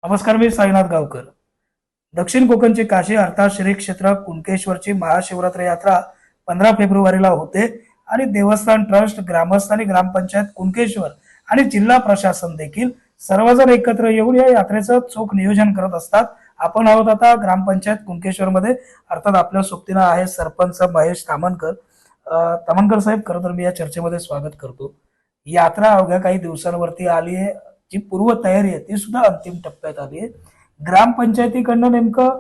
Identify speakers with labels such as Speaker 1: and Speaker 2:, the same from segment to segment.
Speaker 1: नमस्कार, मी साईनाथ गावकर. दक्षिण कोकणची काशी अर्थात श्री क्षेत्र कुणकेश्वरची महाशिवरात्री यात्रा 15 फेब्रुवारीला होते आणि देवस्थान ट्रस्ट, ग्रामस्थ आणि ग्रामपंचायत कुणकेश्वर आणि जिल्हा प्रशासन देखील सर्वजण एकत्र येऊन या यात्रेचं चोख नियोजन करत असतात. आपण आहोत आता ग्रामपंचायत कुणकेश्वर मध्ये. अर्थात आपल्या सोबतीनं आहे सरपंच महेश तामणकर. तामणकर साहेब, खरं तर मी या चर्चेमध्ये स्वागत करतो. यात्रा अवघ्या काही दिवसांवरती आली आहे. जी पूर्व तयारी आहे ती सुद्धा अंतिम टप्प्यात आली आहे. ग्रामपंचायतीकडनं नेमकं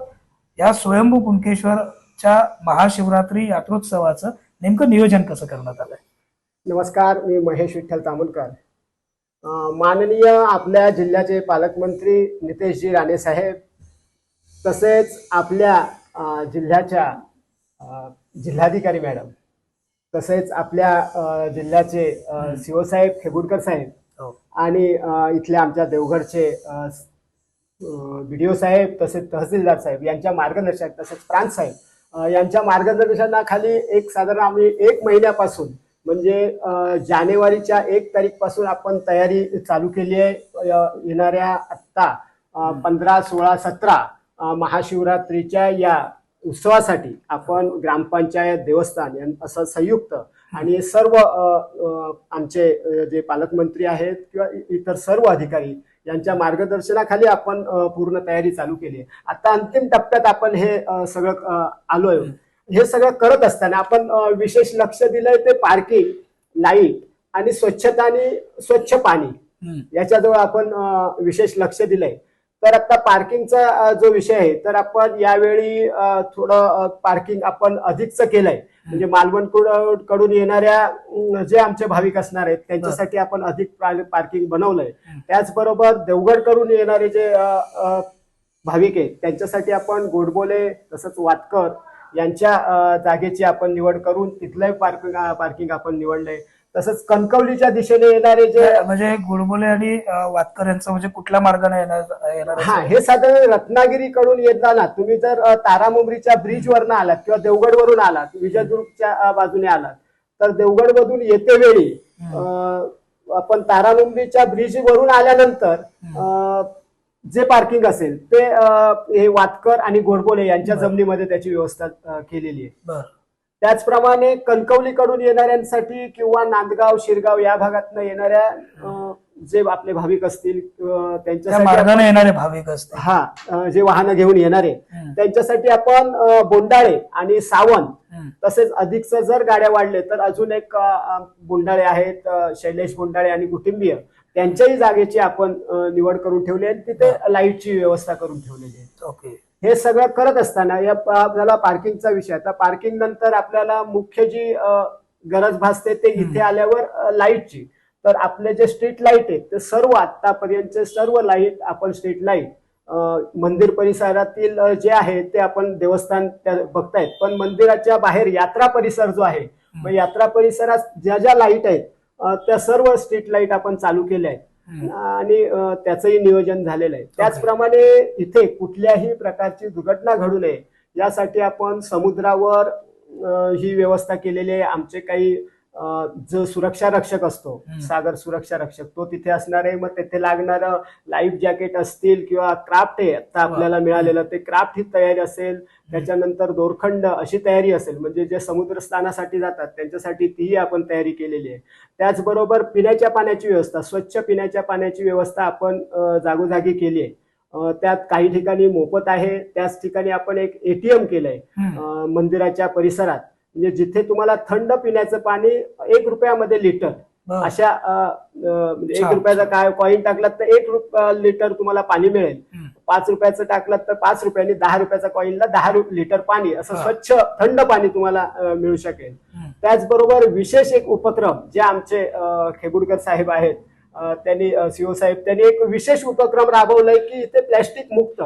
Speaker 1: या स्वयंभू कुणकेश्वरच्या महाशिवरात्री यात्रोत्सवाचं नेमकं नियोजन कसं करण्यात आलंय?
Speaker 2: नमस्कार, मी महेश विठ्ठल तामणकर. माननीय आपल्या जिल्ह्याचे पालकमंत्री नितेशजी राणे साहेब, तसेच आपल्या जिल्ह्याच्या जिल्हाधिकारी मॅडम, तसेच आपल्या जिल्ह्याचे शिवसाहेब खेबुडकर साहेब आणि इथल्या आमच्या देवगडचे BDO साहेब, तसेच तहसीलदार साहेब यांच्या मार्गदर्शक, तसेच प्रांत साहेब यांच्या मार्गदर्शनाखाली साधारण आम्ही 1 महिन्यापासून म्हणजे जानेवारीच्या 1 तारीखपासून आपण तयारी चालू केली आहे. येणाऱ्या आत्ता 15, 16, 17 महाशिवरात्रीच्या या उत्सवासाठी आपण ग्रामपंचायत, देवस्थान असं संयुक्त आणि सर्व आमचे जे पालकमंत्री आहेत किंवा इतर सर्व अधिकारी यांच्या मार्गदर्शनाखाली आपण पूर्ण तयारी चालू केली आहे. आता अंतिम टप्प्यात आपण हे सगळं आलोय. हे सगळं करत असताना आपण विशेष लक्ष दिलंय ते पार्किंग, लाईट आणि स्वच्छता आणि स्वच्छ पाणी याच्याजवळ आपण विशेश लक्ष दिलंय. तर आता पार्किंगचा जो विषय आहे, तर आपण यावेळी थोडं पार्किंग आपण अधिकच केलंय. म्हणजे मालवण कडून येणाऱ्या जे आमचे भाविक असणार आहेत त्यांच्यासाठी आपण अधिक पार्किंग बनवलंय. त्याचबरोबर देवगड कडून येणारे जे भाविक आहेत त्यांच्यासाठी आपण गोडबोले तसंच वातकर यांच्या जागेची आपण निवड करून तिथलंही पार्किंग आपण निवडलंय. तसंच कणकवलीच्या दिशेने येणारे जे
Speaker 1: म्हणजे गोडबोले आणि वातकर यांचं म्हणजे कुठल्या मार्गाने येणार?
Speaker 2: हा, हे साधारण रत्नागिरीकडून येताना तुम्ही जर तारामुंबरीच्या ब्रिज वरनं आलात किंवा देवगड वरून आलात, विजयदुर्गच्या बाजूने आलात, तर देवगड मधून येते वेळी आपण तारामुंबरीच्या ब्रिज वरून आल्यानंतर जे पार्किंग असेल ते हे वातकर आणि गोडबोले यांच्या जमिनीमध्ये त्याची व्यवस्था केलेली आहे. त्याचप्रमाणे कणकवलीकडून येणाऱ्यांसाठी किंवा नांदगाव, शिरगाव या भागातनं येणाऱ्या जे आपले भाविक असतील
Speaker 1: त्यांच्यासाठी येणारे भाविक असतील,
Speaker 2: हा, जे वाहनं घेऊन येणारे त्यांच्यासाठी आपण बोंडाळे आणि सावंत, तसेच अधिकच जर गाड्या वाढले तर अजून एक बोंडाळे आहेत, शैलेश बोंडाळे आणि कुटुंबीय, त्यांच्याही जागेची आपण निवड करून ठेवली आहे. तिथे लाईटची व्यवस्था करून ठेवलेली आहे.
Speaker 1: ओके.
Speaker 2: हे सगळं करत असताना या आपल्याला पार्किंगचा विषय, आता पार्किंग नंतर आपल्याला मुख्य जी गरज भासते ते इथे आल्यावर लाईटची. तर आपले जे स्ट्रीट लाईट आहेत ते सर्व आतापर्यंतचे सर्व लाईट आपण स्ट्रीट लाईट मंदिर परिसरातील जे आहे ते आपण देवस्थान बघतायत, पण मंदिराच्या बाहेर यात्रा परिसर जो आहे, मग यात्रा परिसरात ज्या ज्या लाईट आहेत त्या सर्व स्ट्रीट लाईट आपण चालू केल्या आहेत आणि त्याचंही नियोजन झालेलं आहे. त्याचप्रमाणे इथे कुठल्याही प्रकारची दुर्घटना घडू नये यासाठी आपण समुद्रावर ही व्यवस्था केलेली आहे. आमचे काही जो सुरक्षा रक्षक असतो, सागर सुरक्षा रक्षक, तो तिथे असणार आहे. मग तिथे लागणारं लाईफ जॅकेट असतील किंवा क्राफ्ट आहे आता आपल्याला मिळालेलं ते क्राफ्ट ही तयारी असेल. त्याच्यानंतर दोरखंड अशी तयारी असेल, म्हणजे जे समुद्र स्नानासाठी जातात त्यांच्यासाठी तीही आपण तयारी केलेली आहे. त्याचबरोबर पिण्याच्या पाण्याची व्यवस्था, स्वच्छ पिण्याच्या पाण्याची व्यवस्था आपण जागोजागी केली आहे. त्यात काही ठिकाणी मोफत आहे, त्याच ठिकाणी आपण एक ATM केलंय मंदिराच्या परिसरात. म्हणजे जिथे तुम्हाला थंड पिण्याचं पाणी 1 रुपयामध्ये लिटर, अशा म्हणजे 1 रुपयाचा काय कॉईन टाकलात तर 1 लिटर तुम्हाला पाणी मिळेल. 5 रुपयाचं टाकलात तर 5 रुपयांनी, 10 रुपयाचा कॉईनला 10 लिटर पाणी, असं स्वच्छ थंड पाणी तुम्हाला मिळू शकेल. त्याचबरोबर विशेष एक उपक्रम जे आमचे खेबुडकर साहेब आहेत, त्यांनी CO साहेब त्यांनी एक विशेष उपक्रम राबवलाय की इथे प्लॅस्टिक मुक्त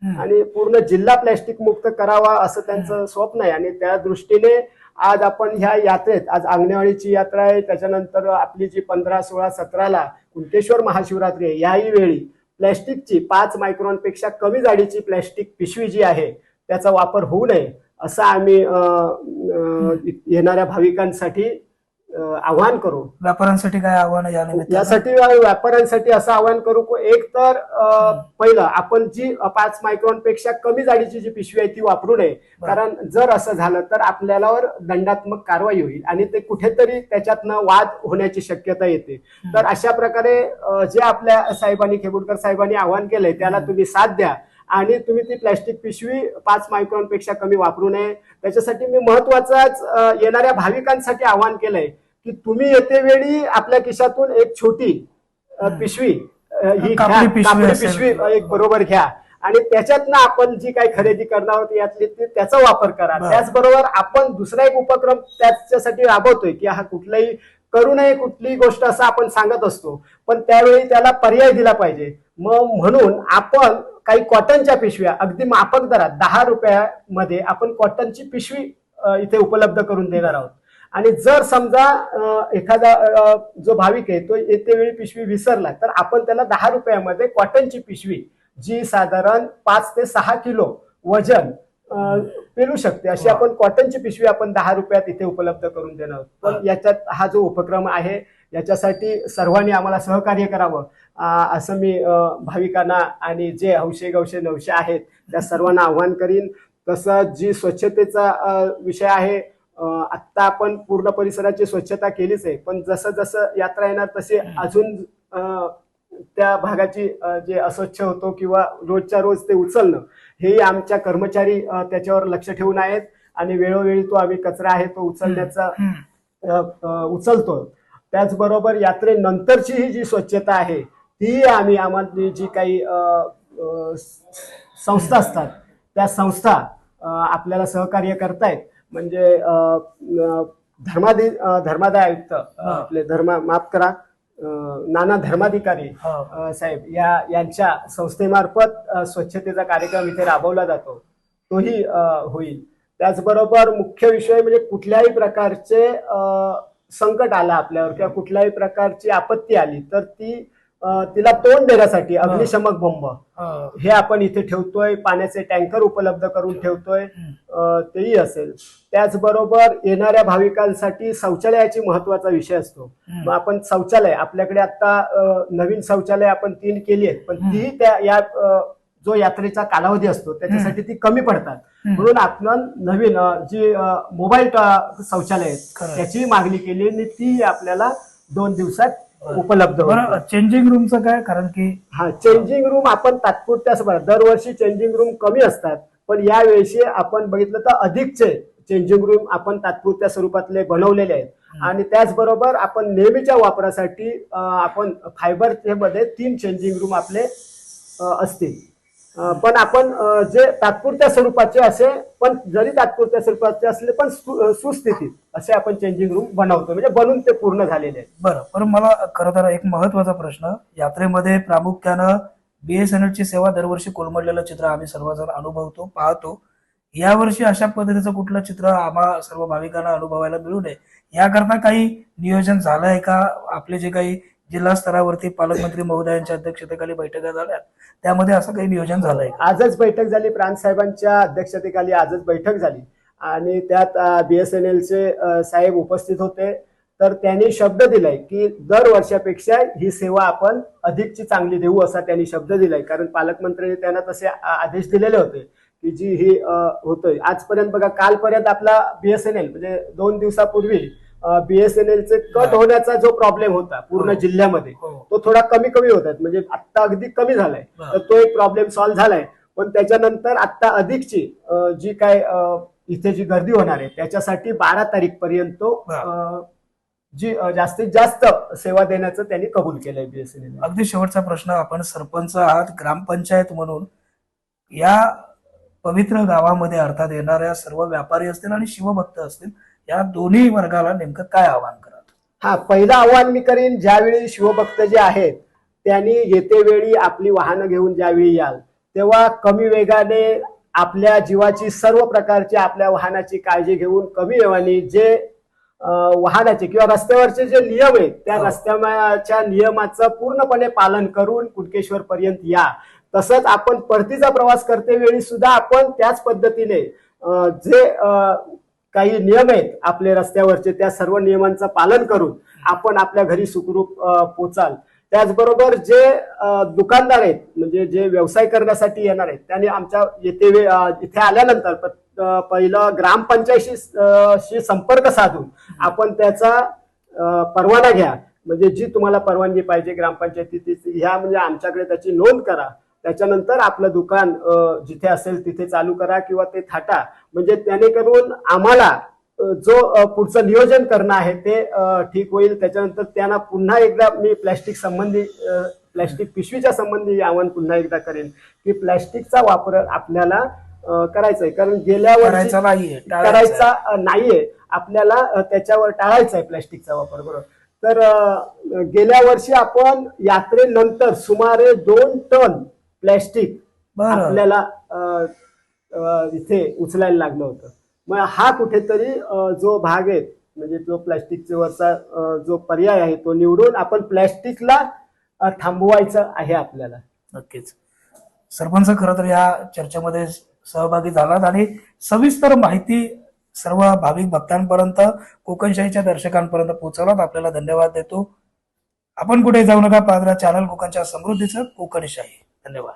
Speaker 2: आणि पूर्ण जिल्हा प्लॅस्टिक मुक्त करावा असं त्यांचं स्वप्न आहे. आणि त्या दृष्टीने आज आपण ह्या यात्रेत, आज आंगणेवाडीची यात्रा आहे, त्याच्यानंतर आपली जी 15, 16, 17 कुणकेश्वर महाशिवरात्री आहे, याही वेळी प्लॅस्टिकची 5 मायक्रॉन पेक्षा कमी जाडीची प्लॅस्टिक पिशवी जी आहे त्याचा वापर होऊ नये असं आम्ही येणाऱ्या भाविकांसाठी आव्हान करू.
Speaker 1: व्यापाऱ्यांसाठी काय आव्हान या निमित्तानं?
Speaker 2: यासाठी व्यापाऱ्यांसाठी असं आवाहन करू की एक तर पहिलं आपण जी 5 मायक्रॉन पेक्षा कमी जाडीची जी पिशवी आहे ती वापरू नये. कारण जर असं झालं तर आपल्यावर दंडात्मक कारवाई होईल आणि ते कुठेतरी त्याच्यातनं वाद होण्याची शक्यता येते. तर अशा प्रकारे जे आपल्या साहेबांनी, खेबुडकर साहेबांनी आवाहन केलंय त्याला तुम्ही साथ द्या आणि तुम्ही ती प्लॅस्टिक पिशवी 5 मायक्रॉन पेक्षा कमी वापरू नये. त्याच्यासाठी मी महत्वाचाच येणाऱ्या भाविकांसाठी आवाहन केलंय की तुम्ही येते वेळी आपल्या खिशातून एक छोटी पिशवी ही
Speaker 1: कापडी पिशवी
Speaker 2: पिशवी एक बरोबर घ्या आणि त्याच्यातनं आपण जी काही खरेदी करणार आहोत यातली त्याचा वापर करा. त्याचबरोबर आपण दुसरा एक उपक्रम त्याच्यासाठी राबवतोय की हा कुठलाही करू नये कुठलीही गोष्ट असं आपण सांगत असतो, पण त्यावेळी त्याला पर्याय दिला पाहिजे. मग म्हणून आपण काही कॉटनच्या पिशव्या अगदी माफक दरात 10 रुपयामध्ये आपण कॉटनची पिशवी इथे उपलब्ध करून देणार आहोत. आणि जर समजा एखादा जो भाविक आहे तो येते वेळी पिशवी विसरला तर आपण त्याला 10 रुपयामध्ये कॉटनची पिशवी जी साधारण 5 ते 6 किलो वजन पेलू शकते अशी आपण कॉटनची पिशवी आपण 10 रुपयात इथे उपलब्ध करून देणार आहोत. पण याच्यात हा जो उपक्रम आहे याच्यासाठी सर्वांनी आम्हाला सहकार्य करावं असं मी भाविकांना आणि जे हौशे गौशे नवशे आहेत त्या सर्वांना आव्हान करीन. तसं जी स्वच्छतेचा विषय आहे, आत्ता आपण पूर्ण परिसराची स्वच्छता केलीच आहे, पण जसं जसं यात्रा येणार तसे अजून त्या भागाची जे अस्वच्छ होतो किंवा रोजच्या रोज ते उचलणं हेही आमच्या कर्मचारी त्याच्यावर लक्ष ठेवून आहेत आणि वेळोवेळी तो आम्ही कचरा आहे तो उचलण्याचा उचलतो. त्याचबरोबर यात्रेनंतरची ही जी स्वच्छता आहे ती आम्हाला जी काही संस्था असतात त्या संस्था आपल्याला सहकार्य करतायत. म्हणजे धर्मादाय आयुक्त आपले माफ करा नाना धर्माधिकारी साहेब यांच्या संस्थेमार्फत स्वच्छतेचा कार्यक्रम इथे राबवला जातो, तोही होईल. त्याचबरोबर मुख्य विषय म्हणजे कुठल्याही प्रकारचे संकट आलं आपल्यावर किंवा कुठल्याही प्रकारची आपत्ती आली तर तिला तोंड देण्यासाठी अग्निशमक बंब हे आपण इथे ठेवतोय, पाण्याचे टँकर उपलब्ध करून ठेवतोय, तेही असेल. त्याचबरोबर येणाऱ्या भाविकांसाठी शौचालयाची महत्वाचा विषय असतो. मग आपण शौचालय आपल्याकडे आता नवीन शौचालय आपण 3 केली आहेत, पण तीही त्या जो यात्रेचा कालावधी असतो त्याच्यासाठी ती कमी पडतात. म्हणून आपण नवीन जी मोबाईल शौचालय आहेत त्याची मागणी केली आणि ती आपल्याला 2 दिवसात उपलब्ध होईल.
Speaker 1: चेंजिंग रूमचं काय? कारण की
Speaker 2: चेंजिंग रूम आपण तात्पुरत्या दरवर्षी चेंजिंग रूम कमी असतात, पण यावेळी आपण बघितलं तर अधिकचे चेंजिंग रूम आपण तात्पुरत्या स्वरूपातले बनवलेले आहेत. आणि त्याचबरोबर आपण नेहमीच्या वापरासाठी आपण फायबरचे मध्ये 3 चेंजिंग रूम आपले असतील. पण आपण जे तात्पुरत्या स्वरूपाचे असे, पण जरी तात्पुरत्या स्वरूपाचे असले पण सुस्थितीत असे आपण चेंजिंग रूम बनवतो, म्हणजे बनून ते पूर्ण झालेले आहेत.
Speaker 1: बरं, पण मला खरं तर एक महत्वाचा प्रश्न, यात्रेमध्ये प्रामुख्यानं BSNL ची सेवा दरवर्षी कोलमडलेलं चित्र आम्ही सर्वजण अनुभवतो, पाहतो. यावर्षी अशा पद्धतीचं कुठलं चित्र आम्हा सर्व भाविकांना अनुभवायला मिळू नये याकरता काही नियोजन झालंय का? आपले जे काही जिल्हा स्तरावरती पालकमंत्री महोदयांच्या अध्यक्षतेखाली बैठका झाल्या त्यामध्ये असं काही नियोजन झालंय?
Speaker 2: आजच बैठक झाली, प्रांत साहेबांच्या अध्यक्षतेखाली आजच बैठक झाली आणि त्यात BSNLचे साहेब उपस्थित होते. तर त्यांनी शब्द दिलाय की दर वर्षापेक्षा ही सेवा आपण अधिकची चांगली देऊ असा त्यांनी शब्द दिलाय. कारण पालकमंत्र्यांनी त्यांना तसे आदेश दिलेले होते की जी ही होतोय. आजपर्यंत बघा, कालपर्यंत आपला BSNL म्हणजे 2 दिवसापूर्वी BSNLचे कट होण्याचा जो प्रॉब्लेम होता पूर्ण जिल्ह्यामध्ये तो थोडा कमी होतात, म्हणजे आता अगदी कमी झालाय. तर तो एक प्रॉब्लेम सॉल्व्ह झालाय. पण त्याच्यानंतर आता अधिकची जी काय इथे जी गर्दी होणार आहे त्याच्यासाठी 12 तारीख पर्यंत जी जास्तीत जास्त सेवा देण्याचं त्यांनी कबूल केलंय BSNL.
Speaker 1: अगदी शेवटचा प्रश्न, आपण सरपंच आहात, ग्रामपंचायत म्हणून या पवित्र गावामध्ये अर्थात येणाऱ्या सर्व व्यापारी असतील आणि शिवभक्त असतील या दोन्ही वर्गाला नेमकं काय आवाहन कराल?
Speaker 2: पहिलं आव्हान मी करीन, ज्यावेळी शिवभक्त जे आहेत त्यांनी येते वेळी आपली वाहनं घेऊन ज्यावेळी याल तेव्हा कमी वेगाने आपल्या जीवाची सर्व प्रकारची आपल्या वाहनाची काळजी घेऊन कमी वेगाने जे वाहनाचे किंवा रस्त्यावरचे जे नियम आहेत त्या रस्त्याच्या नियमाचं पूर्णपणे पालन करून कुणकेश्वर पर्यंत या. तसंच आपण परतीचा प्रवास करते वेळी सुद्धा आपण त्याच पद्धतीने जे काही नियम आहेत आपले रस्त्यावरचे, त्या सर्व नियमांचं पालन करून आपण आपल्या घरी सुखरूप पोचाल. त्याचबरोबर जे दुकानदार आहेत, म्हणजे जे व्यवसाय करण्यासाठी येणार आहेत, त्यांनी आमच्या इथे आल्यानंतर पहिलं ग्रामपंचायतीशी संपर्क साधून आपण त्याचा परवाना घ्या. म्हणजे जी तुम्हाला परवानगी पाहिजे ग्रामपंचायतीची ह्या, म्हणजे आमच्याकडे त्याची नोंद करा. त्याच्यानंतर आपलं दुकान जिथे असेल तिथे चालू करा किंवा ते थाटा. म्हणजे त्याने करून आम्हाला जो पुढचं नियोजन करणं आहे ते ठीक होईल. त्याच्यानंतर त्यांना पुन्हा एकदा मी प्लॅस्टिक पिशवीच्या संबंधी आवाहन पुन्हा एकदा करेन की प्लॅस्टिकचा वापर आपल्याला करायचा आहे, कारण गेल्या वर्षी करायचा नाहीये आपल्याला, त्याच्यावर टाळायचा आहे प्लॅस्टिकचा वापर. बरोबर. तर गेल्या वर्षी आपण यात्रेनंतर सुमारे 2 टन प्लॅस्टिक आपल्याला इथे उचलायला लागलं होतं. मग हा कुठेतरी जो भाग आहे, म्हणजे जो प्लॅस्टिकच्या वरचा जो पर्याय आहे तो निवडून आपण प्लॅस्टिकला थांबवायचं आहे आपल्याला.
Speaker 1: नक्कीच. सरपंच खरं तर या चर्चेमध्ये सहभागी झालात आणि सविस्तर माहिती सर्व भाविक भक्तांपर्यंत, कोकणशाहीच्या दर्शकांपर्यंत पोहोचवलात. आपल्याला धन्यवाद देतो. आपण कुठे जाऊ नका, पाहत राहा चॅनल कोकणच्या समृद्धीचं कोकणशाही. धन्यवाद.